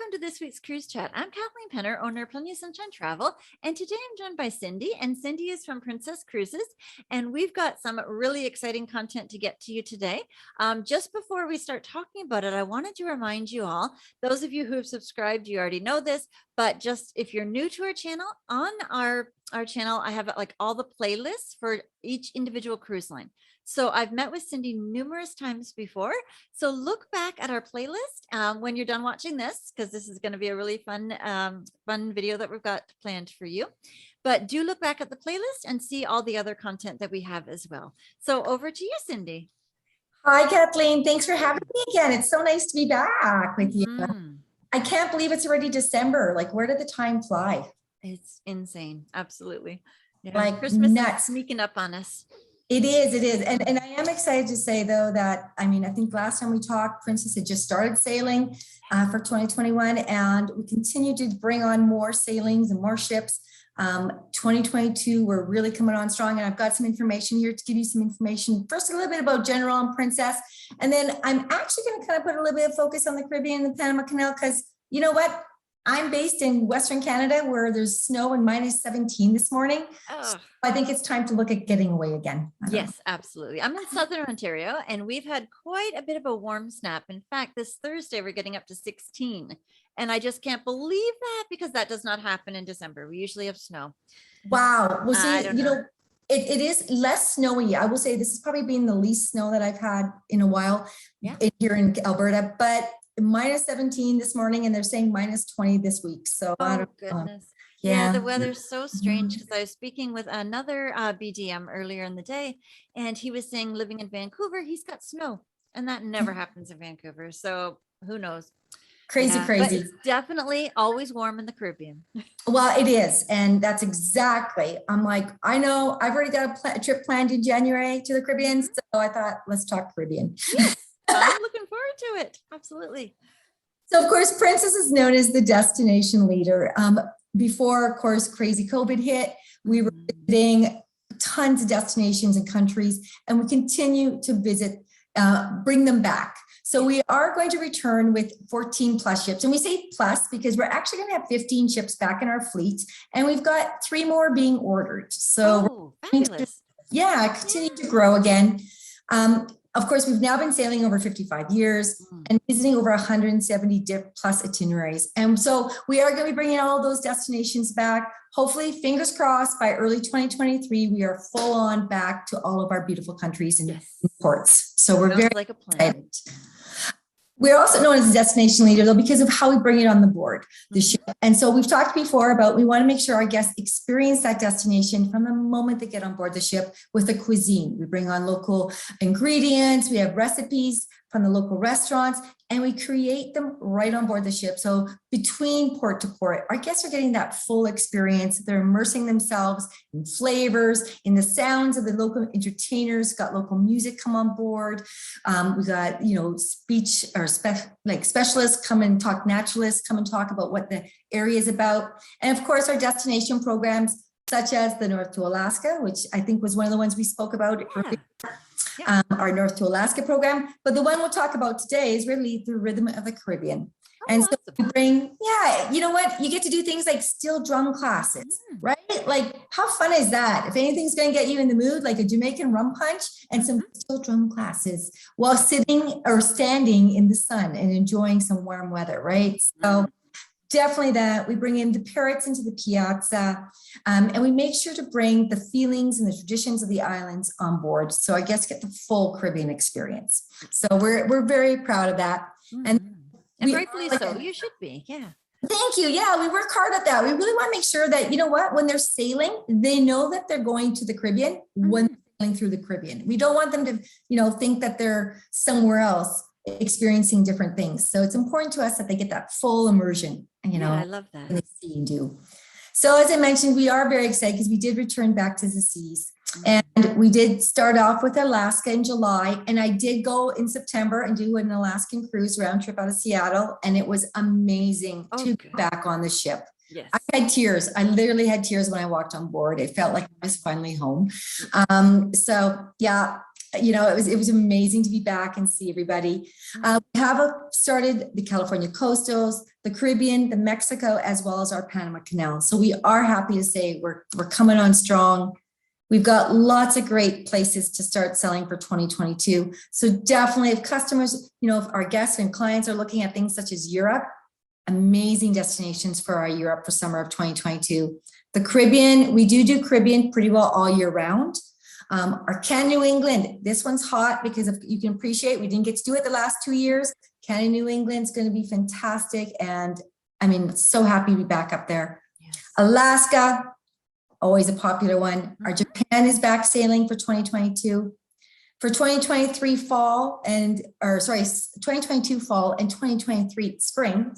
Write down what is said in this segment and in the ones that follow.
welcome to this week's Cruise Chat. I'm Kathleen Penner, owner of Plenty of Sunshine Travel, and today I'm joined by Cindy, and Cindy is from Princess Cruises, and we've got some really exciting content to get to you today. Just before we start talking about it, I wanted to remind you all, those of you who have subscribed, you already know this, but just if you're new to our channel, on our channel, I have like all the playlists for each individual cruise line. So I've met with Cindy numerous times before. So look back at our playlist when you're done watching this, because this is going to be a really fun video that we've got planned for you. But do look back at the playlist and see all the other content that we have as well. So over to you, Cindy. Hi, Kathleen. Thanks for having me again. It's so nice to be back with you. I can't believe it's already December. Like, where did the time fly? It's insane. Absolutely. Yeah. Like Christmas is sneaking up on us. It is. It is. And I am excited to say, though, that, I mean, I think last time we talked, Princess had just started sailing for 2021, and we continue to bring on more sailings and more ships. 2022, we're really coming on strong, and I've got some information here to give you some information. First, a little bit about General and Princess, and then I'm actually going to kind of put a little bit of focus on the Caribbean and the Panama Canal, because you know what? I'm based in Western Canada, where there's snow and -17 this morning. So I think it's time to look at getting away again. Yes, absolutely. I'm in Southern Ontario, and we've had quite a bit of a warm snap. In fact, this Thursday, we're getting up to 16. And I just can't believe that, because that does not happen in December. We usually have snow. Wow. Well, see, you know, it is less snowy. I will say this has probably been the least snow that I've had in a while here in Alberta, but -17 this morning, and they're saying -20 this week. So I don't goodness. Yeah, the weather's so strange, because I was speaking with another BDM earlier in the day, and he was saying living in Vancouver, he's got snow, and that never happens in Vancouver. So who knows? Crazy. But it's definitely always warm in the Caribbean. Well, it is. And that's exactly, I'm like, I know I've already got a trip planned in January to the Caribbean. So I thought, let's talk Caribbean. Yes, I'm looking forward to it. Absolutely. So of course, Princess is known as the destination leader. Before, of course, crazy COVID hit, we were visiting tons of destinations and countries, and we continue to visit, bring them back. So we are going to return with 14 plus ships. And we say plus because we're actually going to have 15 ships back in our fleet. And we've got 3 more being ordered. So fabulous. Continue to grow again. Of course, we've now been sailing over 55 years and visiting over 170 plus itineraries. And so we are going to be bringing all those destinations back. Hopefully, fingers crossed, by early 2023, we are full on back to all of our beautiful countries and ports. So we're very excited. We're also known as a destination leader, though, because of how we bring it on the board, the ship. And so we've talked before about, we want to make sure our guests experience that destination from the moment they get on board the ship with the cuisine. We bring on local ingredients, we have recipes from the local restaurants, and we create them right on board the ship. So between port to port, our guests are getting that full experience. They're immersing themselves in flavors, in the sounds of the local entertainers, got local music come on board. We got, you know, speech or specialists come and talk, naturalists come and talk about what the area is about. And of course, our destination programs, such as the North to Alaska, which I think was one of the ones we spoke about earlier. Our North to Alaska program, but the one we'll talk about today is really the Rhythm of the Caribbean. And so we bring, you know what, you get to do things like steel drum classes, right? Like, how fun is that? If anything's going to get you in the mood, like a Jamaican rum punch and some steel drum classes while sitting or standing in the sun and enjoying some warm weather, right? So definitely that. We bring in the parrots into the piazza, and we make sure to bring the feelings and the traditions of the islands on board. So I guess get the full Caribbean experience. So we're very proud of that. And rightfully so. You should be. Yeah. Thank you. Yeah, we work hard at that. We really want to make sure that, you know what, when they're sailing, they know that they're going to the Caribbean when they're sailing through the Caribbean. We don't want them to, you know, think that they're somewhere else experiencing different things. So it's important to us that they get that full immersion, you know, I love that. They see and do. So as I mentioned, we are very excited because we did return back to the seas, and we did start off with Alaska in July, and I did go in September and do an Alaskan cruise round trip out of Seattle, and it was amazing to be back on the ship. Yes. I had tears. I literally had tears when I walked on board. It felt like I was finally home. So yeah, it was amazing to be back and see everybody. We have started the California coastals, the Caribbean, the Mexico, as well as our Panama Canal. So we are happy to say we're coming on strong. We've got lots of great places to start selling for 2022. So definitely if customers, if our guests and clients are looking at things such as Europe, amazing destinations for our Europe for summer of 2022. The Caribbean, we do Caribbean pretty well all year round. Our Canada, New England, this one's hot because if you can appreciate, we didn't get to do it the last 2 years. Canada, New England's going to be fantastic. And so happy to be back up there. Yes. Alaska, always a popular one. Our Japan is back sailing for 2022. For 2023 fall 2022 fall and 2023 spring,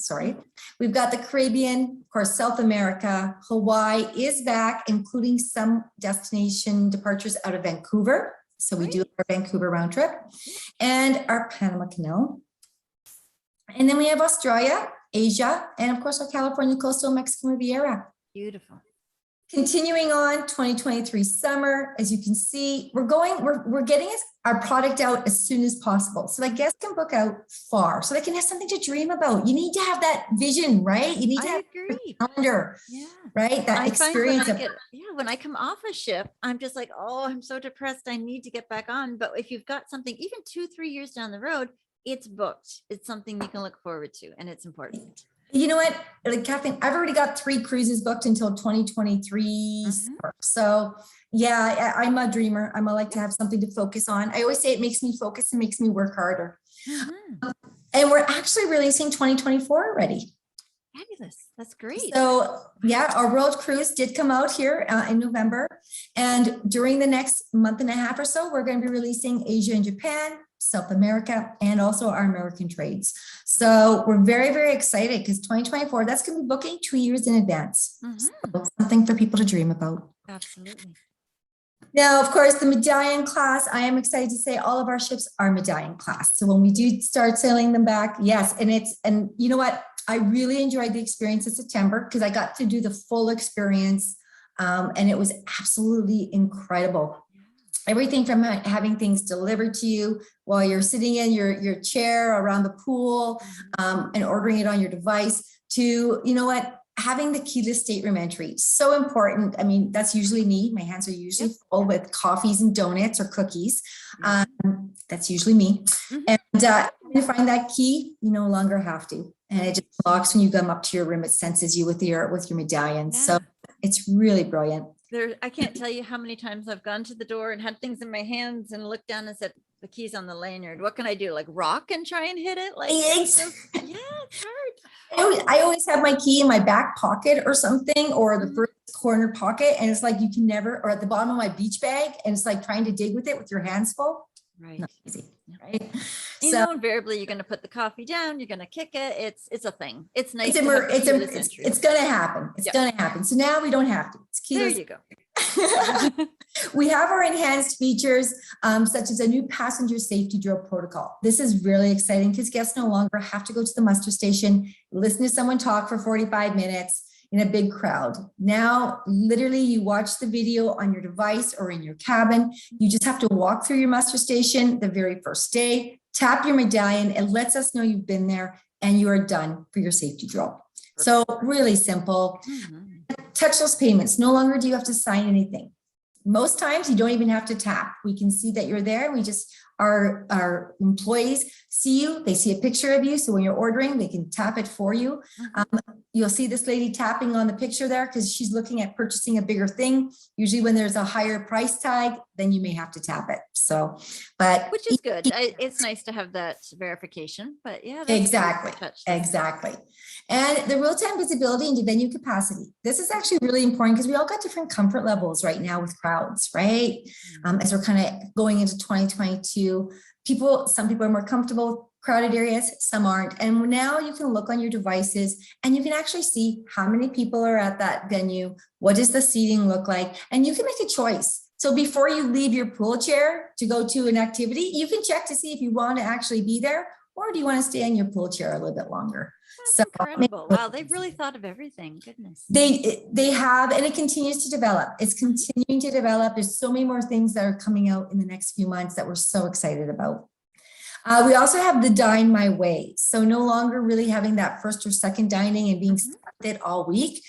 we've got the Caribbean, of course, South America. Hawaii is back, including some destination departures out of Vancouver. So we do our Vancouver round trip and our Panama Canal. And then we have Australia, Asia, and of course our California coastal Mexican Riviera. Beautiful. Continuing on 2023 summer, as you can see, we're getting our product out as soon as possible. So that guests can book out far so they can have something to dream about. You need to have that vision, right? You need to have a calendar, right? That experience. When I come off a ship, I'm just like, oh, I'm so depressed. I need to get back on. But if you've got something, even 2-3 years down the road, it's booked. It's something you can look forward to, and it's important. You know what, Kathleen, I've already got 3 cruises booked until 2023. So yeah, I'm a dreamer. I like to have something to focus on. I always say it makes me focus and makes me work harder. And we're actually releasing 2024 already. Fabulous. That's great. So yeah, our world cruise did come out here in November. And during the next month and a half or so, we're going to be releasing Asia and Japan, South America, and also our American trades. So we're very, very excited because 2024, that's going to be booking 2 years in advance. So something for people to dream about. Absolutely. Now, of course, the Medallion class, I am excited to say all of our ships are Medallion class. So when we do start sailing them back, yes. And you know what? I really enjoyed the experience in September because I got to do the full experience. And it was absolutely incredible. Everything from having things delivered to you while you're sitting in your chair around the pool and ordering it on your device to, having the keyless stateroom entry. So important. That's usually me. My hands are usually full with coffees and donuts or cookies. That's usually me. And you find that key, you no longer have to. And it just locks when you come up to your room. It senses you with your medallion. So it's really brilliant. I can't tell you how many times I've gone to the door and had things in my hands and looked down and said, the key's on the lanyard. What can I do? Like rock and try and hit it? It's hard. I always have my key in my back pocket or something, or the first corner pocket. And it's like you can never, or at the bottom of my beach bag. And it's like trying to dig with it with your hands full. Right. Not easy. Right. Invariably you're going to put the coffee down. You're going to kick it. It's a thing. It's nice. It's going to happen. It's going to happen. So now we don't have to. It's keyless. There you go. We have our enhanced features, such as a new passenger safety drill protocol. This is really exciting because guests no longer have to go to the muster station, listen to someone talk for 45 minutes in a big crowd. Now, literally, you watch the video on your device or in your cabin. You just have to walk through your muster station the very first day, tap your medallion. It lets us know you've been there and you are done for your safety drill. So really simple. Touchless payments. No longer do you have to sign anything. Most times you don't even have to tap. We can see that you're there. Our employees see you. They see a picture of you. So when you're ordering, they can tap it for you. You'll see this lady tapping on the picture there because she's looking at purchasing a bigger thing. Usually when there's a higher price tag, then you may have to tap it. So, which is good. It's nice to have that verification, but yeah. Exactly. And the real-time visibility into venue capacity. This is actually really important because we all got different comfort levels right now with crowds, right? As we're kind of going into 2022, some people are more comfortable with crowded areas, some aren't. And now you can look on your devices and you can actually see how many people are at that venue. What does the seating look like? And you can make a choice. So before you leave your pool chair to go to an activity, you can check to see if you want to actually be there, or do you want to stay in your pool chair a little bit longer? So Incredible. Wow, they've really thought of everything. Goodness. they have, and it continues to develop. It's continuing to develop. There's so many more things that are coming out in the next few months that we're so excited about. We also have the Dine My Way. So no longer really having that first or second dining and being stuck with it all week.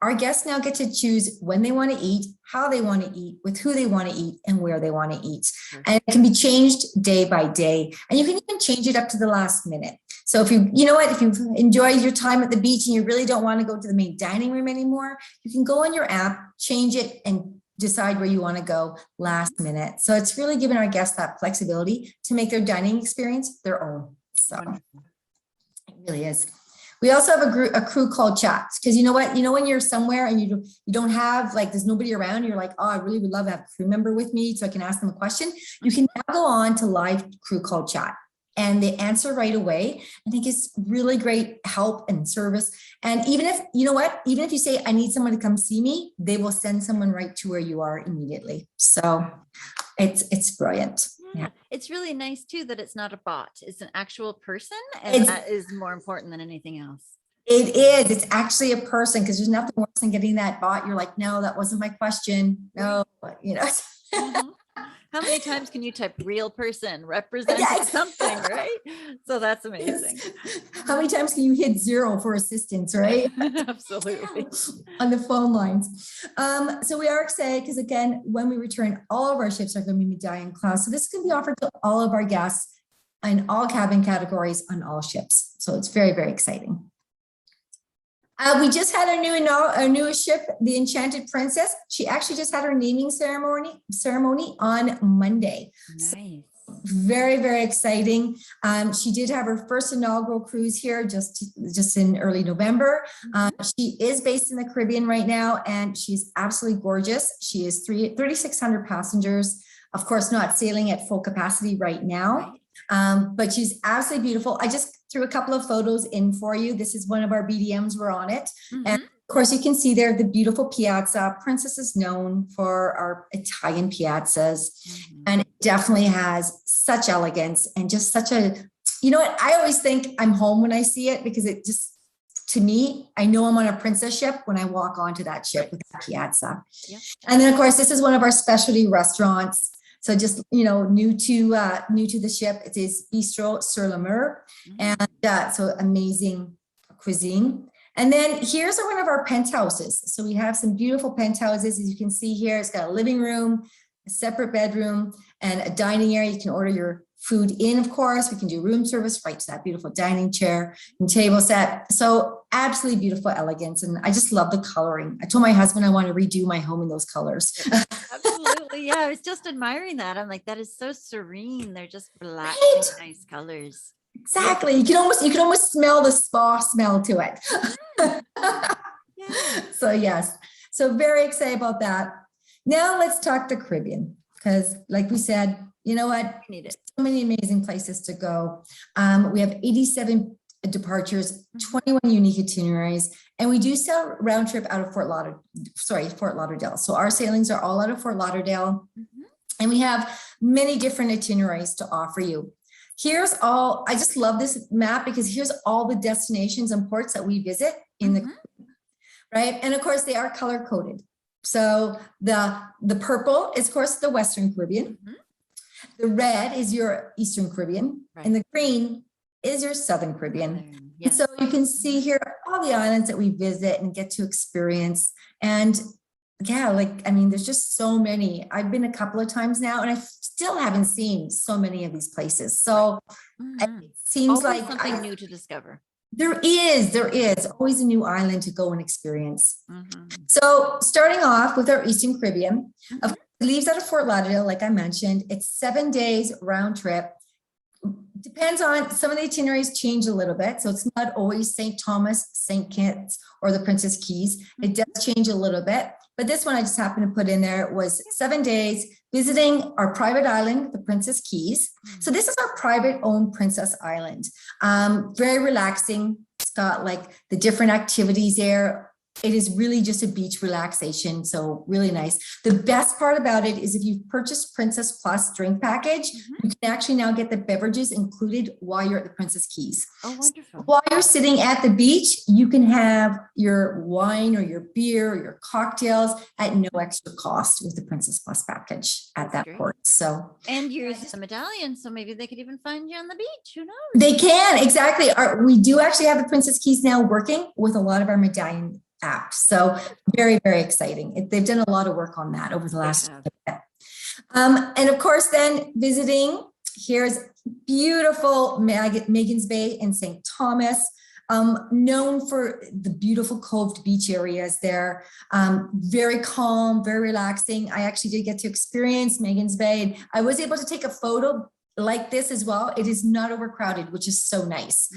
Our guests now get to choose when they want to eat, how they want to eat, with who they want to eat, and where they want to eat. And it can be changed day by day. And you can even change it up to the last minute. So if you know what, if you've enjoyed your time at the beach and you really don't want to go to the main dining room anymore, you can go on your app, change it, and decide where you want to go last minute. So it's really given our guests that flexibility to make their dining experience their own. So it really is. We also have a crew called chats, because you know what, when you're somewhere and you don't have, like, there's nobody around, you're like, oh, I really would love to have a crew member with me so I can ask them a question. You can now go on to live crew call chat and they answer right away. I think it's really great help and service. And even if, even if you say, I need someone to come see me, they will send someone right to where you are immediately. So it's brilliant. Yeah. It's really nice too that it's not a bot. It's an actual person, and that is more important than anything else. It is. It's actually a person, because there's nothing worse than getting that bot. You're like, no, that wasn't my question. No, Mm-hmm. How many times can you type real person representing something, right? So that's amazing. How many times can you hit 0 for assistance, right? Absolutely. On the phone lines. So we are excited because, again, when we return, all of our ships are going to be Medallion class. So this can be offered to all of our guests in all cabin categories on all ships. So it's very, very exciting. We just had our newest ship, the Enchanted Princess. She actually just had her naming ceremony on Monday. Nice. So very, very exciting. She did have her first inaugural cruise here just in early November. She is based in the Caribbean right now, and she's absolutely gorgeous. She is 3,600 passengers. Of course, not sailing at full capacity right now. But she's absolutely beautiful. I just threw a couple of photos in for you. This is one of our BDMs. We're on it. And of course, you can see there the beautiful piazza. Princess is known for our Italian piazzas. And it definitely has such elegance and just such a, I always think I'm home when I see it, because it just, to me, I know I'm on a princess ship when I walk onto that ship with that piazza. Yeah. And then, of course, this is one of our specialty restaurants. So just, new to the ship, it is Bistro sur la Mer. And so amazing cuisine. And then here's one of our penthouses. So we have some beautiful penthouses. As you can see here, it's got a living room, a separate bedroom, and a dining area. You can order your food in, of course. We can do room service right to that beautiful dining chair and table set. So absolutely beautiful elegance. And I just love the coloring. I told my husband I want to redo my home in those colors. Absolutely. Yeah, I was just admiring that. I'm like, that is so serene. They're just black, nice colors. Exactly. You can almost smell the spa smell to it. So yes. So very excited about that. Now let's talk the Caribbean, because like we said, you know what? We need it. So many amazing places to go. We have 87 departures, 21 unique itineraries, and we do sell round trip out of Fort Lauderdale. So our sailings are all out of Fort Lauderdale, and we have many different itineraries to offer you. Here's all, I just love this map, because here's all the destinations and ports that we visit in the, right? And of course they are color coded. So the purple is, of course, the Western Caribbean. The red is your Eastern Caribbean, and the green is your Southern Caribbean. Yes. So you can see here all the islands that we visit and get to experience. And yeah, there's just so many. I've been a couple of times now, and I still haven't seen so many of these places. So it seems always like something new to discover. There is always a new island to go and experience. So starting off with our Eastern Caribbean, of course, it leaves out of Fort Lauderdale, like I mentioned. It's 7 days round trip. Depends on, some of the itineraries change a little bit. So it's not always St. Thomas, St. Kitts, or the Princess Keys. It does change a little bit. But this one I just happened to put in there was 7 days visiting our private island, the Princess Keys. So this is our private owned Princess Island. Very relaxing. It's got like the different activities there. It is really just a beach relaxation. So really nice. The best part about it is if you've purchased Princess Plus drink package, you can actually now get the beverages included while you're at the Princess Keys. Oh, wonderful. While you're sitting at the beach, you can have your wine or your beer or your cocktails at no extra cost with the Princess Plus package at that port. So, and you're the Medallion, so maybe they could even find you on the beach. Who knows? They can, exactly. We do actually have the Princess Keys now working with a lot of our Medallion apps. So very, very exciting. They've done a lot of work on that over the last year. And of course, then visiting, here's beautiful Megan's Bay in St. Thomas, known for the beautiful coved beach areas there. Very calm, very relaxing. I actually did get to experience Megan's Bay. And I was able to take a photo like this as well. It is not overcrowded, which is so nice.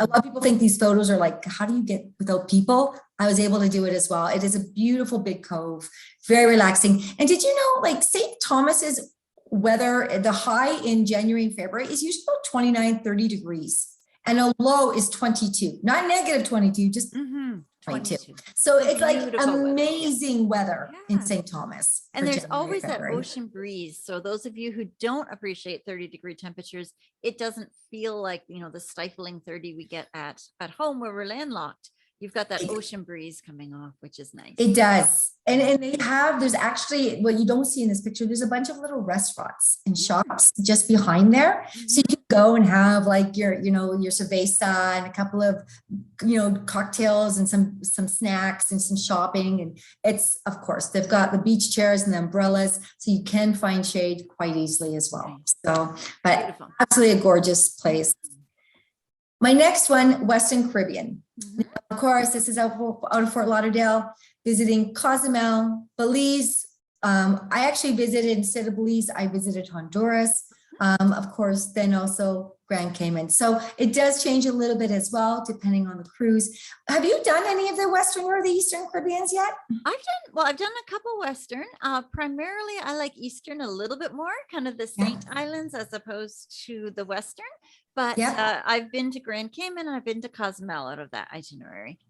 A lot of people think these photos are like, how do you get without people? I was able to do it as well. It is a beautiful big cove, very relaxing. And did you know, like St. Thomas's weather, the high in January and February is usually about 29, 30 degrees. And a low is 22, not negative 22, just 22. So it's like amazing weather in St. Thomas. And there's always that ocean breeze. So those of you who don't appreciate 30-degree temperatures, it doesn't feel like, you know, the stifling 30 we get at home where we're landlocked. You've got that ocean breeze coming off, which is nice. It does. And there's actually, what you don't see in this picture, there's a bunch of little restaurants and shops just behind there. So you can go and have like your cerveza and a couple of, cocktails and some snacks and some shopping. And it's, of course, they've got the beach chairs and the umbrellas, so you can find shade quite easily as well. So, but beautiful. Absolutely a gorgeous place. My next one, Western Caribbean. Now, of course, this is out of Fort Lauderdale, visiting Cozumel, Belize. I actually visited, instead of Belize, I visited Honduras. Of course, then also Grand Cayman. So it does change a little bit as well, depending on the cruise. Have you done any of the Western or the Eastern Caribbeans yet? I've done a couple Western. Primarily, I like Eastern a little bit more, kind of the Saint Islands as opposed to the Western. But I've been to Grand Cayman and I've been to Cozumel out of that itinerary.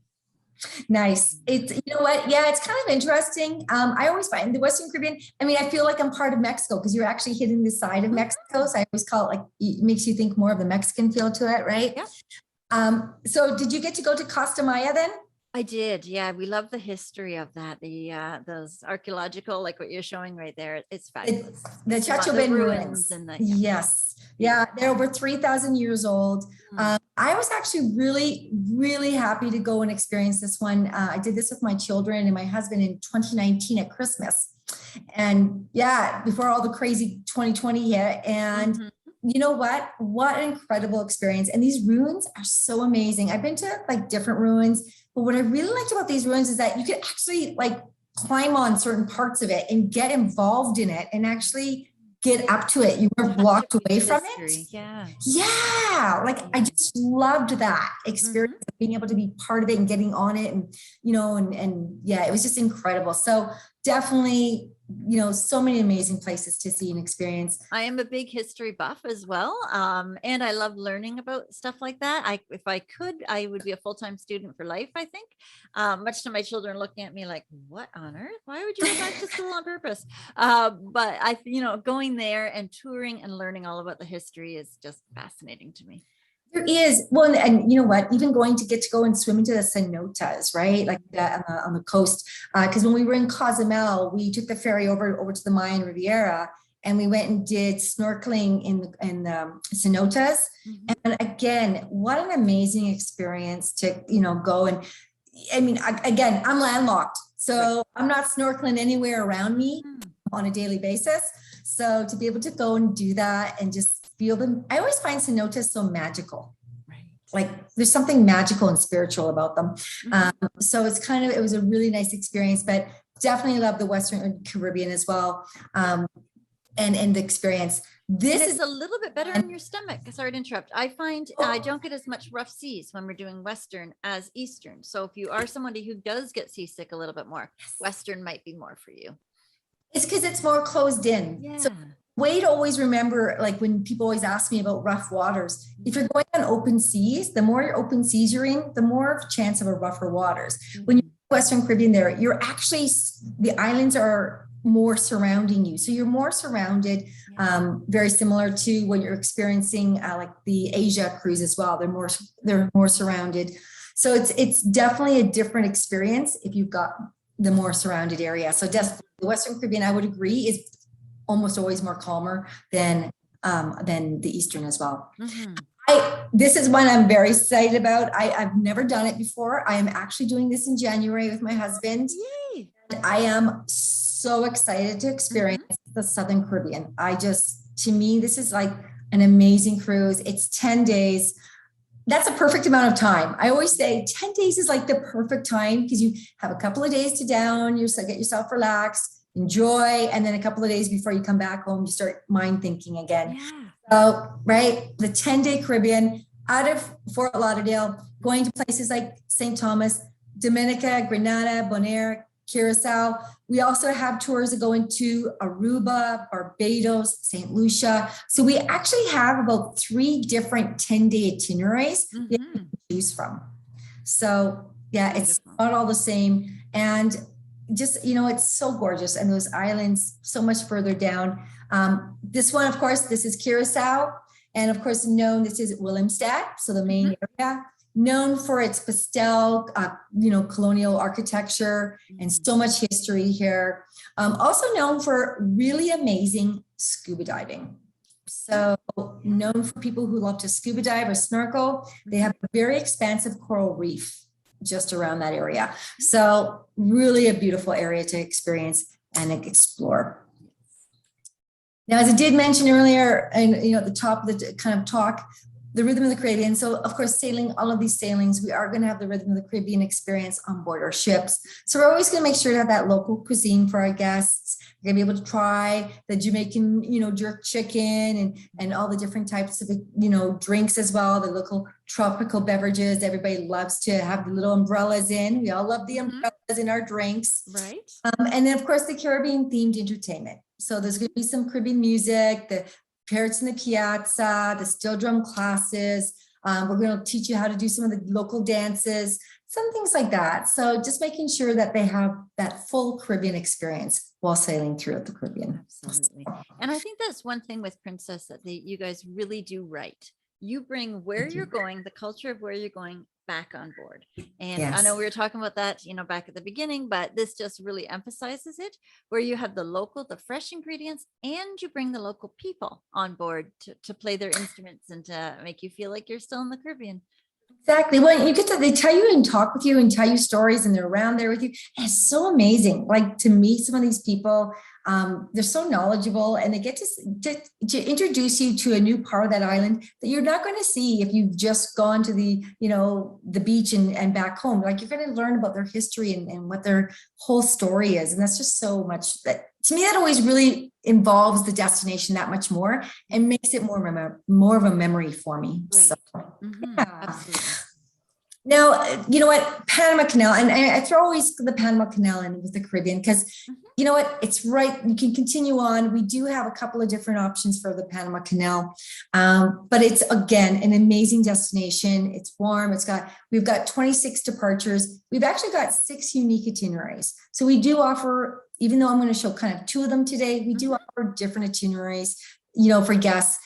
Nice. It's, you know what? Yeah, it's kind of interesting. I always find the Western Caribbean, I mean, I feel like I'm part of Mexico because you're actually hitting the side of Mexico. So I always call it like, it makes you think more of the Mexican feel to it, right? Yeah. So did you get to go to Costa Maya then? I did. Yeah. We love the history of that. Those archaeological, like what you're showing right there. It's fabulous. The Chacho ruins. And yes. Yeah. They're over 3,000 years old. I was actually really, really happy to go and experience this one. I did this with my children and my husband in 2019 at Christmas. And before all the crazy 2020 hit. And you know what? What an incredible experience. And these ruins are so amazing. I've been to like different ruins, but what I really liked about these ruins is that you could actually like climb on certain parts of it and get involved in it and actually get up to it. You weren't blocked away from it. Yeah. Like I just loved that experience of being able to be part of it and getting on it and, it was just incredible. So definitely, so many amazing places to see and experience. I am a big history buff as well. And I love learning about stuff like that. If I could, I would be a full-time student for life, I think, much to my children looking at me like, what on earth? Why would you go back to school on purpose? But going there and touring and learning all about the history is just fascinating to me. There is. Well, and you know what, even going to get to go and swim into the cenotes, right? Like that on the coast. Because when we were in Cozumel, we took the ferry over to the Mayan Riviera and we went and did snorkeling in the cenotes. And again, what an amazing experience to, go and, I mean, again, I'm landlocked. So I'm not snorkeling anywhere around me on a daily basis. So to be able to go and do that and just feel them. I always find cenotes so magical. Right. Like there's something magical and spiritual about them. So it was a really nice experience, but definitely love the Western Caribbean as well. And the experience. This is a little bit better on your stomach. Sorry to interrupt. I find I don't get as much rough seas when we're doing Western as Eastern. So if you are somebody who does get seasick a little bit more, Western might be more for you. It's because it's more closed in. Yeah. So way to always remember, like when people always ask me about rough waters, if you're going on open seas, the more open seas you're in, the more chance of a rougher waters. When you're Western Caribbean there, you're actually, the islands are more surrounding you. So you're more surrounded, very similar to when you're experiencing like the Asia cruise as well. They're more surrounded. So it's definitely a different experience if you've got the more surrounded area. So definitely the Western Caribbean, I would agree, is almost always more calmer than the Eastern as well. This is one I'm very excited about. I've never done it before. I am actually doing this in January with my husband. Yay. I am so excited to experience the Southern Caribbean. To me, this is like an amazing cruise. It's 10 days. That's a perfect amount of time. I always say 10 days is like the perfect time because you have a couple of days to get yourself relaxed, enjoy, and then a couple of days before you come back home, you start mind thinking again. Yeah. So, right, the 10-day Caribbean out of Fort Lauderdale, going to places like St. Thomas, Dominica, Grenada, Bonaire, Curacao. We also have tours that go into Aruba, Barbados, St. Lucia. So we actually have about 3 different 10-day itineraries that you can choose from. So yeah, it's not all the same. And just, it's so gorgeous. And those islands so much further down. This one, of course, this is Curacao. And of course, this is Willemstad. So the main area, known for its pastel, colonial architecture and so much history here. Also known for really amazing scuba diving. So known for people who love to scuba dive or snorkel. They have a very expansive coral reef just around that area. So really a beautiful area to experience and explore. Now, as I did mention earlier, and at the top of the kind of talk, the Rhythm of the Caribbean. So, of course, all of these sailings, we are going to have the Rhythm of the Caribbean experience on board our ships. So we're always going to make sure to have that local cuisine for our guests. We're going to be able to try the Jamaican, jerk chicken and all the different types of, drinks as well, the local tropical beverages. Everybody loves to have the little umbrellas in. We all love the umbrellas in our drinks. Right. And then, of course, the Caribbean themed entertainment. So there's going to be some Caribbean music, the Parrots in the Piazza, the steel drum classes. We're going to teach you how to do some of the local dances, some things like that. So just making sure that they have that full Caribbean experience while sailing throughout the Caribbean. Absolutely. And I think that's one thing with Princess that you guys really do right. You bring where you're going, the culture of where you're going back on board. And I know we were talking about that, back at the beginning, but this just really emphasizes it, where you have the fresh ingredients, and you bring the local people on board to play their instruments and to make you feel like you're still in the Caribbean. Exactly. Well, they tell you and talk with you and tell you stories, and they're around there with you. And it's so amazing. Like, to meet some of these people, they're so knowledgeable, and they get to introduce you to a new part of that island that you're not going to see if you've just gone to the beach and back home. Like, you're going to learn about their history and what their whole story is. And that's just so much that, to me, that always really involves the destination that much more and makes it more of a memory for me. Right. So, Absolutely. Now, you know what, Panama Canal, and I throw always the Panama Canal in with the Caribbean because, you know what, it's right. You can continue on. We do have a couple of different options for the Panama Canal, but it's, again, an amazing destination. It's warm. We've got 26 departures. We've actually got 6 unique itineraries. So we do offer, even though I'm going to show kind of 2 of them today, we do offer different itineraries, for guests,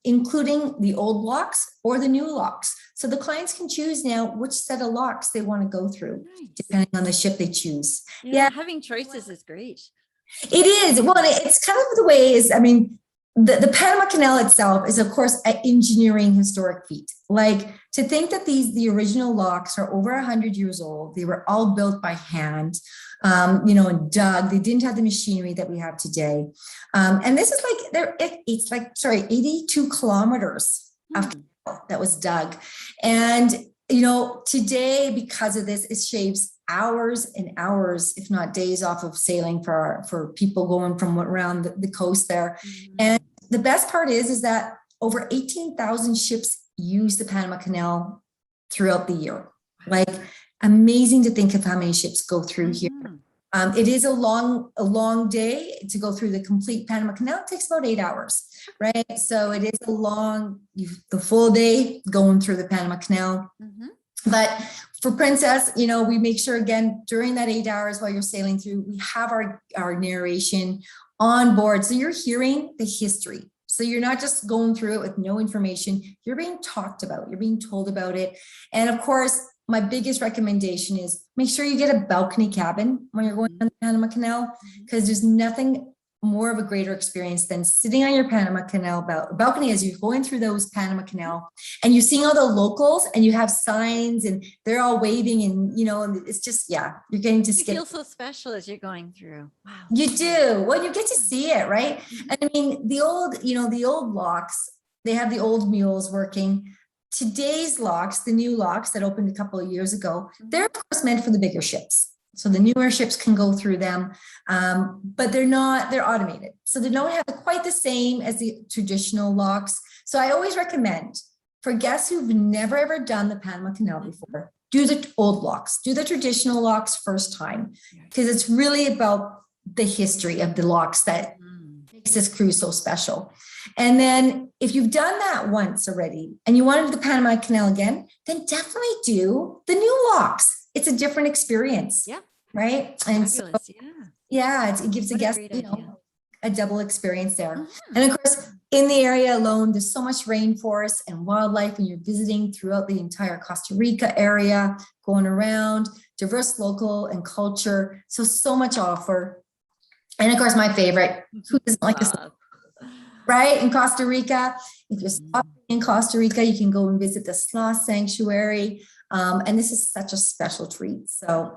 including the old locks or the new locks. So the clients can choose now which set of locks they want to go through, depending on the ship they choose. Yeah, having choices is great. It is. Well, it's kind of the way it is. I mean, the Panama Canal itself is, of course, an engineering historic feat. Like, to think that the original locks are over 100 years old. They were all built by hand, and dug. They didn't have the machinery that we have today. And this is it's 82 kilometers of canal that was dug. And, today, because of this, it shaves hours and hours, if not days, off of sailing for people going from around the coast there. And the best part is that over 18,000 ships use the Panama Canal throughout the year. Like, amazing to think of how many ships go through here. It is a long day to go through the complete Panama Canal. It takes about 8 hours, right? So it is the full day going through the Panama Canal. But For Princess, we make sure again, during that 8 hours while you're sailing through, we have our narration on board. So you're hearing the history. So you're not just going through it with no information, you're being talked about, you're being told about it. And of course, my biggest recommendation is make sure you get a balcony cabin when you're going on the Panama Canal, because there's nothing more of a greater experience than sitting on your Panama Canal balcony as you're going through those Panama Canal and you're seeing all the locals and you have signs and they're all waving and, and it's just, you're getting to feel so special as you're going through. Wow. You do. Well, you get to see it, right? And I mean, the old locks, they have the old mules working. Today's locks, the new locks that opened a couple of years ago, they're of course meant for the bigger ships. So the newer ships can go through them, but they're automated. So they don't have quite the same as the traditional locks. So I always recommend for guests who've never ever done the Panama Canal before, do the old locks, do the traditional locks first time, because it's really about the history of the locks that makes this cruise so special. And then if you've done that once already and you want to do the Panama Canal again, then definitely do the new locks. It's a different experience. Yeah. Right. And fabulous. so, it gives a guest, a double experience there. And of course, in the area alone, there's so much rainforest and wildlife when you're visiting throughout the entire Costa Rica area, going around, diverse local and culture. So much offer. And of course, my favorite, who doesn't like a sloth? Right? In Costa Rica, if you're stopping in Costa Rica, you can go and visit the sloth sanctuary. And this is such a special treat. So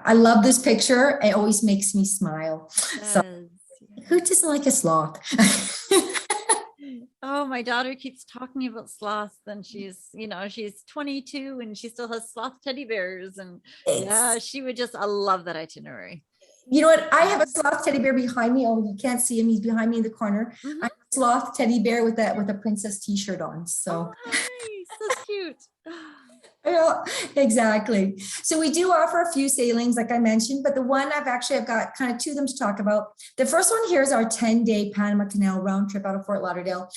I love this picture. It always makes me smile. So who doesn't like a sloth? Oh, my daughter keeps talking about sloths, and she's 22 and she still has sloth teddy bears. And she would I love that itinerary. You know what? I have a sloth teddy bear behind me. Oh, you can't see him. He's behind me in the corner. I have a sloth teddy bear with a princess t-shirt on. So nice. That's cute. Yeah, exactly. So we do offer a few sailings, like I mentioned, but the one I've got kind of two of them to talk about. The first one here is our 10-day Panama Canal round trip out of Fort Lauderdale.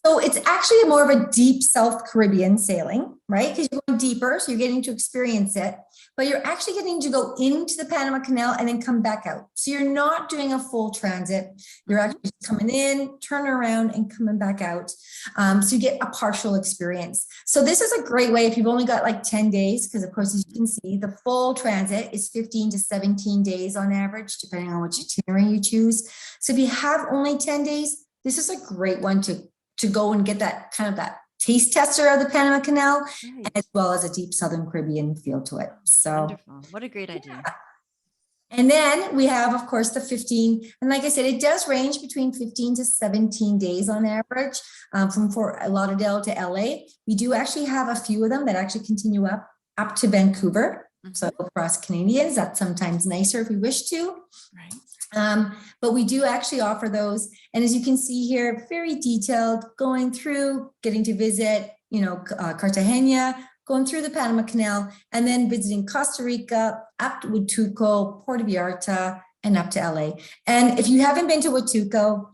So it's actually more of a deep South Caribbean sailing, right? Because you're going deeper, so you're getting to experience it, but you're actually getting to go into the Panama Canal and then come back out. So you're not doing a full transit. You're actually coming in, turning around and coming back out. So you get a partial experience. So this is a great way if you've only got like 10 days, because of course, as you can see, the full transit is 15 to 17 days on average, depending on which itinerary you choose. So if you have only 10 days, this is a great one to go and get that kind of that taste tester of the Panama Canal, as well as a deep Southern Caribbean feel to it. So wonderful. What a great idea. And then we have, of course, the 15. And like I said, it does range between 15 to 17 days on average from Fort Lauderdale to LA. We do actually have a few of them that actually continue up to Vancouver. So for us Canadians, that's sometimes nicer if we wish to. Right. But we do actually offer those. And as you can see here, very detailed, going through, getting to visit, Cartagena, going through the Panama Canal, and then visiting Costa Rica, up to Huatuco, Puerto Vallarta, and up to LA. And if you haven't been to Huatuco,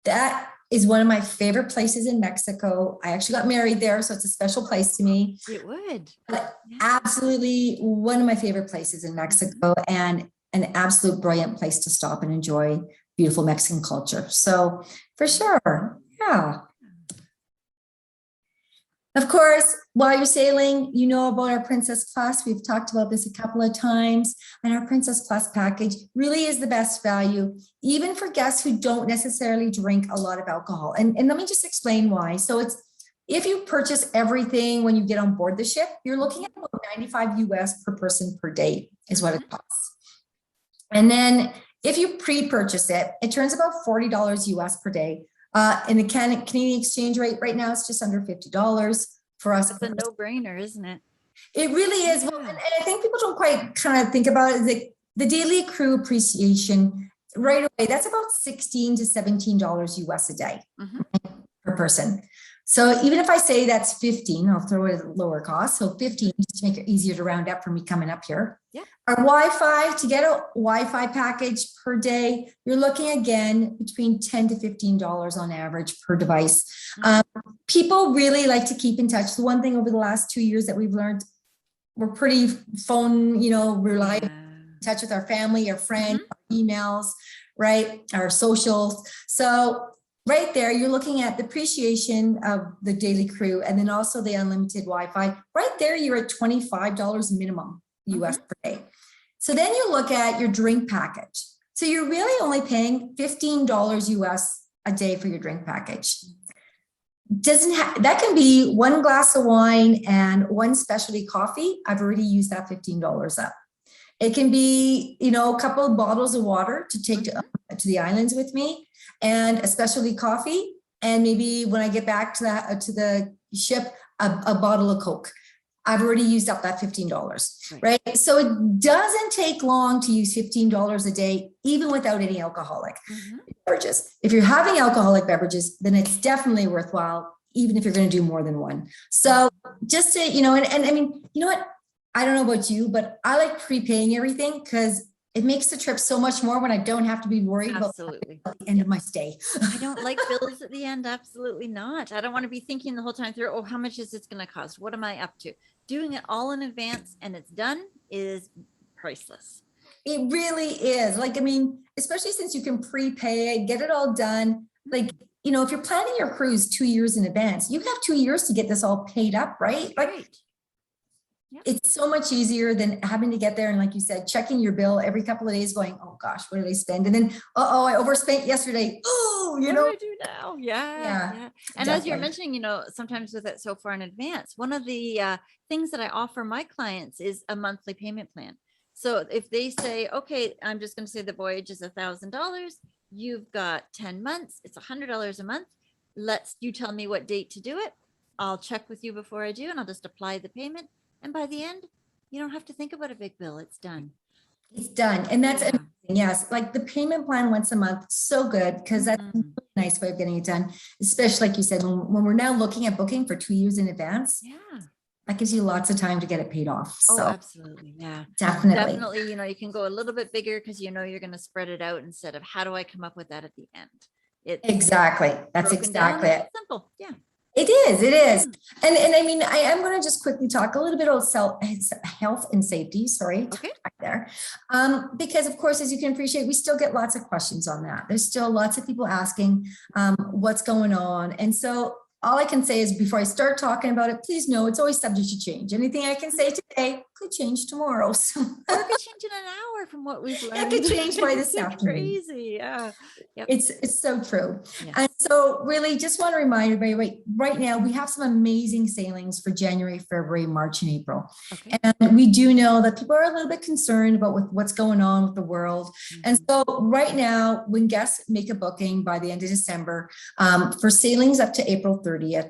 that is one of my favorite places in Mexico. I actually got married there, so it's a special place to me. It would. But absolutely one of my favorite places in Mexico, and an absolute brilliant place to stop and enjoy beautiful Mexican culture. So for sure, yeah. Of course, while you're sailing, you know about our Princess Plus. We've talked about this a couple of times, and our Princess Plus package really is the best value, even for guests who don't necessarily drink a lot of alcohol. And let me just explain why. So it's, if you purchase everything when you get on board the ship, you're looking at about 95 US per person per day is what it costs. And then if you pre-purchase it, it turns about $40 US per day. In the Canadian exchange rate right now, it's just under $50 for us. It's a no-brainer, isn't it? It really is. Well, and I think people don't quite kind of think about it. Like the daily crew appreciation right away, that's about $16 to $17 US a day per person. So even if I say that's 15, I'll throw it at a lower cost. So 15, just to make it easier to round up for me coming up here. Yeah. Our Wi-Fi, to get a Wi-Fi package per day, you're looking again between $10 to $15 on average per device. People really like to keep in touch. The one thing over the last 2 years that we've learned, we're pretty phone, reliable, Yeah. touch with our family, our friends, our emails, right? Our socials. So right there, you're looking at the depreciation of the daily crew and then also the unlimited Wi-Fi. Right there, you're at $25 minimum US per day. So then you look at your drink package. So you're really only paying $15 US a day for your drink package. That can be one glass of wine and one specialty coffee. I've already used that $15 up. It can be, a couple of bottles of water to take to the islands with me, and a specialty coffee. And maybe when I get back to the ship, a bottle of Coke. I've already used up that $15, right? So it doesn't take long to use $15 a day, even without any alcoholic beverages. If you're having alcoholic beverages, then it's definitely worthwhile, even if you're going to do more than one. So just to, and I mean, you know what? I don't know about you, but I like prepaying everything because it makes the trip so much more when I don't have to be worried about the end of my stay. I don't like bills at the end. Absolutely not. I don't want to be thinking the whole time through, oh, how much is this going to cost? What am I up to? Doing it all in advance and it's done is priceless. It really is. Like, I mean, especially since you can prepay it, get it all done. Like, if you're planning your cruise 2 years in advance, you have 2 years to get this all paid up, right? Like, yep. It's so much easier than having to get there and, like you said, checking your bill every couple of days going, oh gosh, what did I spend? And then, I overspent yesterday. Oh, what do I do now? Yeah. And definitely. as you're mentioning, sometimes with it so far in advance, one of the things that I offer my clients is a monthly payment plan. So if they say, okay, I'm just going to say the voyage is $1,000, you've got 10 months, it's $100 a month. You tell me what date to do it. I'll check with you before I do, and I'll just apply the payment. And by the end, you don't have to think about a big bill. It's done. It's done. And that's amazing. Yes. Like the payment plan once a month, so good, because that's a really nice way of getting it done. Especially like you said, when we're now looking at booking for 2 years in advance. Yeah. That gives you lots of time to get it paid off. So absolutely. Yeah. Definitely. You can go a little bit bigger because you're going to spread it out instead of how do I come up with that at the end? Exactly. That's exactly it. Simple. Yeah. It is. And I mean, I am going to just quickly talk a little bit about health and safety. Sorry. Okay. Right there. Because of course, as you can appreciate, we still get lots of questions on that. There's still lots of people asking what's going on. And so all I can say is before I start talking about it, please know it's always subject to change. Anything I can say today could change tomorrow. So or it could change in an hour from what we've learned. It could change by this afternoon. Crazy. Yeah. Yep. It's so true. Yes. And so really just want to remind everybody right now, we have some amazing sailings for January, February, March, and April. Okay. And we do know that people are a little bit concerned about what's going on with the world. And so right now, when guests make a booking by the end of December for sailings up to April 30th,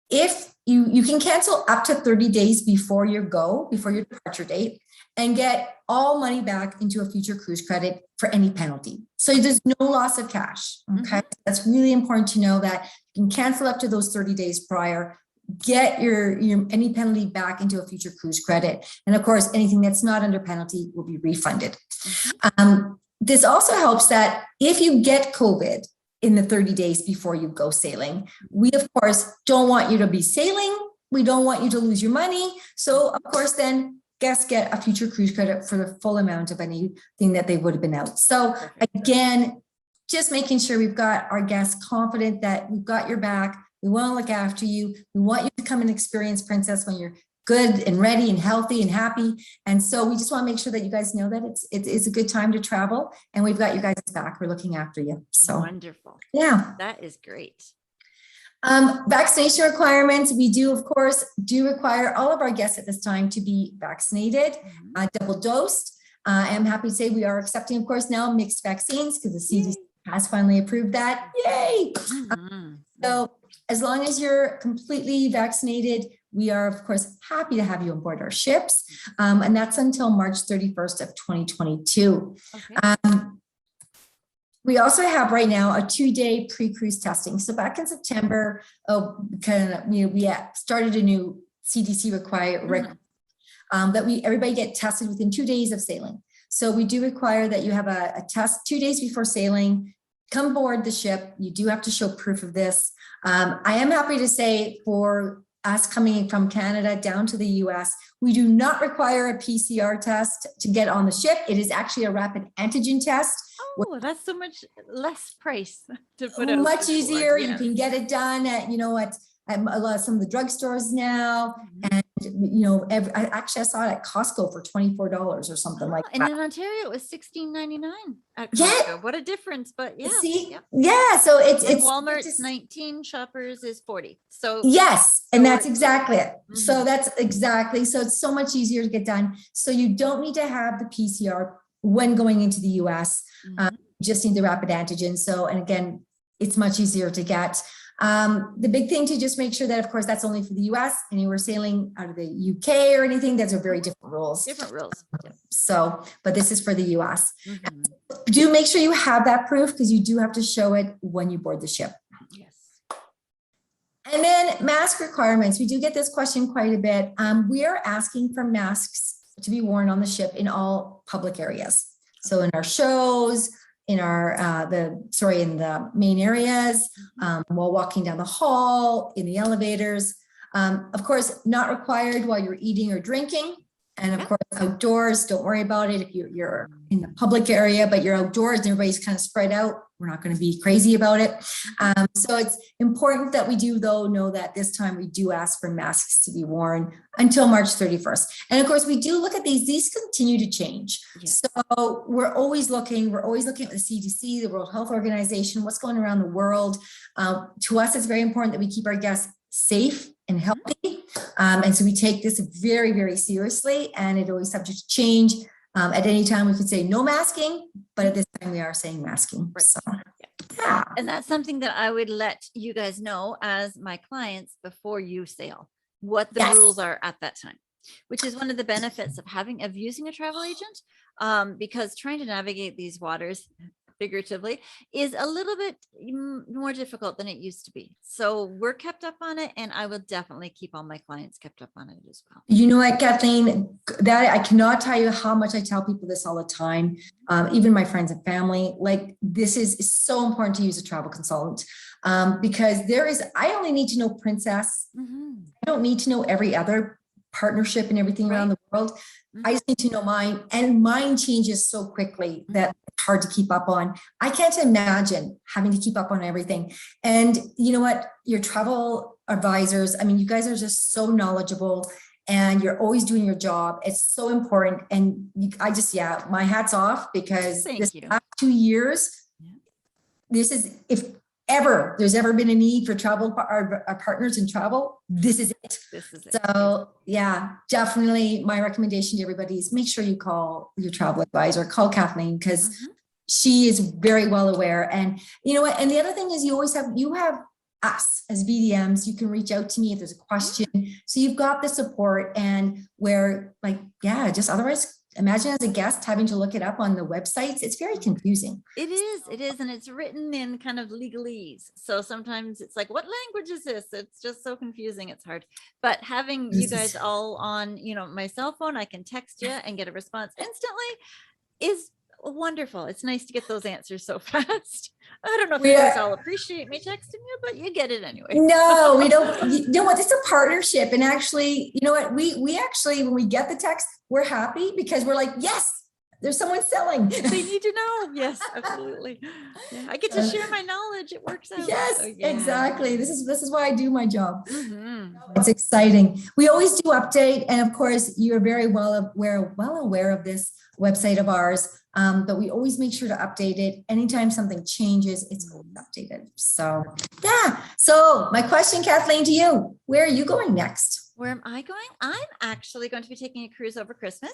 if you can cancel up to 30 days before your departure date and get all money back into a future cruise credit for any penalty. So there's no loss of cash. Okay. That's really important to know that you can cancel up to those 30 days prior, get your any penalty back into a future cruise credit. And of course, anything that's not under penalty will be refunded. This also helps that if you get COVID in the 30 days before you go sailing, we of course don't want you to be sailing. We don't want you to lose your money. So of course, then guests get a future cruise credit for the full amount of anything that they would have been out. So again, just making sure we've got our guests confident that we've got your back. We want to look after you. We want you to come and experience Princess when you're good and ready and healthy and happy. And so we just want to make sure that you guys know that it's a good time to travel, and we've got you guys back. We're looking after you. So wonderful. Yeah. That is great. Vaccination requirements. We do, of course, require all of our guests at this time to be vaccinated, double dosed. I'm happy to say we are accepting, of course, now mixed vaccines because the CDC has finally approved that. Yay! So as long as you're completely vaccinated, we are, of course, happy to have you on board our ships. And that's until March 31st of 2022. Okay. We also have right now a 2-day pre-cruise testing. So back in September, we started a new CDC requirement that everybody get tested within 2 days of sailing. So we do require that you have a test 2 days before sailing. Come board the ship. You do have to show proof of this. I am happy to say for us coming from Canada down to the US, we do not require a PCR test to get on the ship. It is actually a rapid antigen test. Oh, that's so much less price to put out. Much easier. You Yes. can get it done at, a lot of some of the drugstores now. Mhm. And, I saw it at Costco for $24 or something like And that. in Ontario, it was $16.99 at Yeah. Costco. What a difference! But yeah, See, yeah. yeah. So And it's Walmart's just, 19, Shoppers is 40. So yes, and that's we're- exactly it. Mhm. So that's exactly. So it's so much easier to get done. So you don't need to have the PCR when going into the US. Mhm. You just need the rapid antigen. So, and again, it's much easier to get. The big thing to just make sure that, of course, that's only for the US. And you were sailing out of the UK or anything, those are very different rules. different rules. Yeah. So, but this is for the US. Mhm. Do make sure you have that proof, because you do have to show it when you board the ship. Yes. And then mask requirements. We do get this question quite a bit. We are asking for masks to be worn on the ship in all public areas. So in our shows, in our in the main areas, while walking down the hall, in the elevators. Of course, not required while you're eating or drinking. And of course, outdoors, don't worry about it if you're in the public area, but you're outdoors and everybody's kind of spread out. We're not going to be crazy about it. So it's important that we do, though, know that this time we do ask for masks to be worn until March 31st. And of course, we do look at these continue to change. Yes. So we're always looking at the CDC, the World Health Organization, what's going around the world. To us, it's very important that we keep our guests safe and healthy. And so we take this very, very seriously, and it always subject to change. At any time we could say no masking, but at this time we are saying masking. Right. So, yeah. And that's something that I would let you guys know as my clients before you sail, what the rules are at that time, which is one of the benefits of using a travel agent, because trying to navigate these waters figuratively is a little bit more difficult than it used to be. So we're kept up on it, and I will definitely keep all my clients kept up on it as well. You know what, Kathleen, that I cannot tell you how much I tell people this all the time, even my friends and family. Like, this is so important to use a travel consultant, because I only need to know Princess. Mm-hmm. I don't need to know every other partnership and everything around the world. I just need to know mine, and mine changes so quickly that it's hard to keep up on. I can't imagine having to keep up on everything. And you know what, your travel advisors, I mean, you guys are just so knowledgeable, and you're always doing your job. It's so important. And my hat's off, because this last 2 years, this is, if ever there's ever been a need for travel, our partners in travel, this is it. So yeah, definitely my recommendation to everybody is make sure you call your travel advisor, call Kathleen, because she is very well aware. And you know what, and the other thing is you have us as BDMs. You can reach out to me if there's a question. So you've got the support, and just otherwise, imagine as a guest having to look it up on the websites. It's very confusing. It is. And it's written in kind of legalese. So sometimes it's like, what language is this? It's just so confusing. It's hard. But having you guys all on, my cell phone, I can text you and get a response instantly, is wonderful. It's nice to get those answers so fast. I don't know if you guys all appreciate me texting you, but you get it anyway. No, we don't. You know what? It's a partnership. And actually, you know what? We actually, when we get the text, we're happy, because we're like, yes, there's someone selling. They need to know. Yes, absolutely. Yeah, I get to share my knowledge. It works out. Yes, exactly. This is why I do my job. Mm-hmm. It's exciting. We always do update. And of course, you're very well aware of this website of ours. But we always make sure to update it. Anytime something changes, it's always updated. So yeah. So my question, Kathleen, to you, where are you going next? Where am I going? I'm actually going to be taking a cruise over Christmas.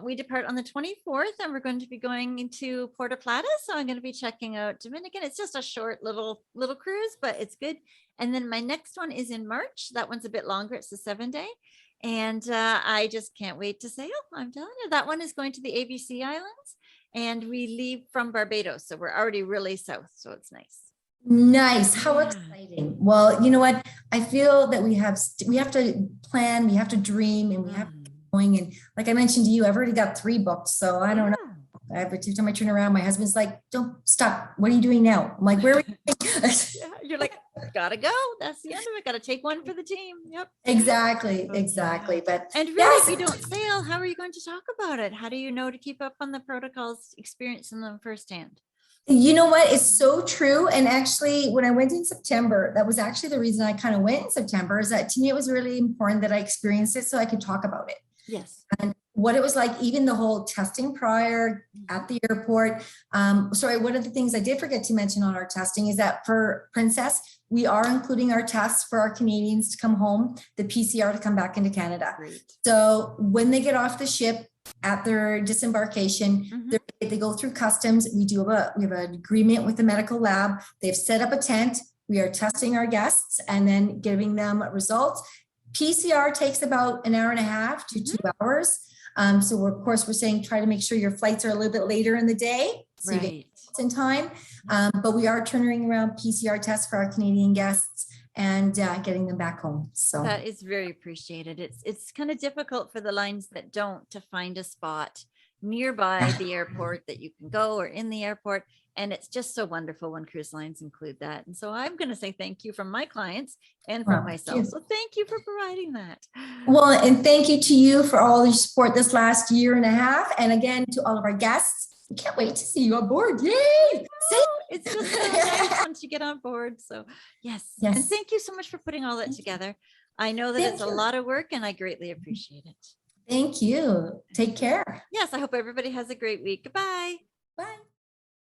We depart on the 24th, and we're going to be going into Puerto Plata. So I'm going to be checking out Dominican. It's just a short little cruise, but it's good. And then my next one is in March. That one's a bit longer. It's a 7-day. And I just can't wait to sail. I'm telling you, that one is going to the ABC Islands, and we leave from Barbados. So we're already really south. So it's nice. Nice. How exciting. Well, you know what? I feel that we have to plan, we have to dream, and we have to be going. And like I mentioned to you, I've already got 3 books. So I don't know. Every time I turn around, my husband's like, don't stop. What are you doing now? I'm like, where are we going? Yeah, you're like, gotta go. That's the end of it. Gotta take one for the team. Yep. Exactly, Oh, exactly. But and really, if yes, you don't sail, how are you going to talk about it? How do you know to keep up on the protocols, experiencing them firsthand? you know what? It's so true. And actually, when I went in September, that was actually the reason I kind of went in September, is that to me, it was really important that I experienced it so I could talk about it. Yes. And what it was like, even the whole testing prior at the airport. Sorry, one of the things I did forget to mention on our testing is that for Princess, we are including our tests for our Canadians to come home, the PCR to come back into Canada. Great. So when they get off the ship at their disembarkation, Mhm. they go through customs. We have an agreement with the medical lab. They've set up a tent. We are testing our guests and then giving them results. PCR takes about an hour and a half to 2 hours. So of course, we're saying try to make sure your flights are a little bit later in the day, so you get Right. in time. But we are turning around PCR tests for our Canadian guests and getting them back home. So That is very appreciated. It's kind of difficult for the lines that don't to find a spot nearby the airport that you can go or in the airport. And it's just so wonderful when cruise lines include that. And so I'm going to say thank you from my clients and from myself. So thank you for providing that. Well, and thank you to you for all your support this last year and a half. And again, to all of our guests, we can't wait to see you on board. Yay! It's just so nice once you get on board. So yes. And Yes. thank you so much for putting all that together. I know that it's a lot of work and I greatly appreciate it. Thank you. Take care. Yes, I hope everybody has a great week. Goodbye. Bye.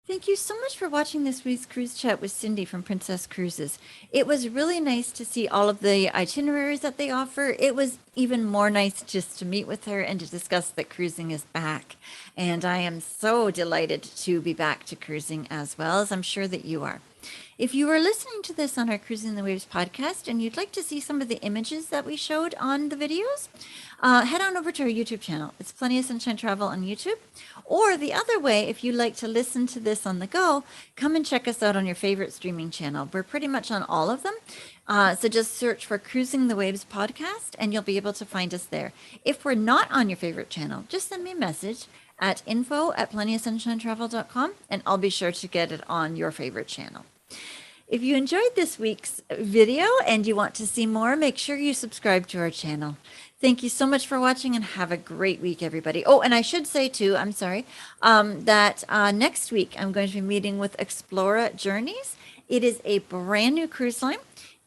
Thank you so much for watching this week's cruise chat with Cindy from Princess Cruises. It was really nice to see all of the itineraries that they offer. It was even more nice just to meet with her and to discuss that cruising is back. And I am so delighted to be back to cruising as well, as I'm sure that you are. If you are listening to this on our Cruising the Waves podcast and you'd like to see some of the images that we showed on the videos, head on over to our YouTube channel. It's Plenty of Sunshine Travel on YouTube. Or the other way, if you like to listen to this on the go, come and check us out on your favorite streaming channel. We're pretty much on all of them. So just search for Cruising the Waves podcast and you'll be able to find us there. If we're not on your favorite channel, just send me a message at info@plentyofsunshinetravel.com and I'll be sure to get it on your favorite channel. If you enjoyed this week's video and you want to see more, make sure you subscribe to our channel. Thank you so much for watching and have a great week, everybody. Oh, and I should say too, I'm sorry, that next week I'm going to be meeting with Explora Journeys. It is a brand new cruise line.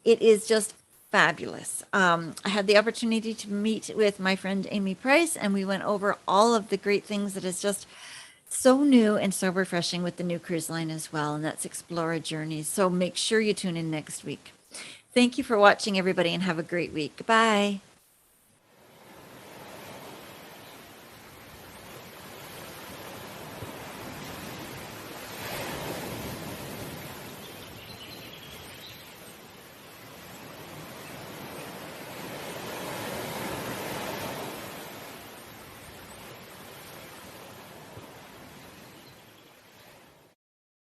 It is just fabulous. I had the opportunity to meet with my friend Amy Price and we went over all of the great things that is just so new and so refreshing with the new cruise line as well, and that's Explora Journeys. So make sure you tune in next week. Thank you for watching, everybody, and have a great week. Goodbye.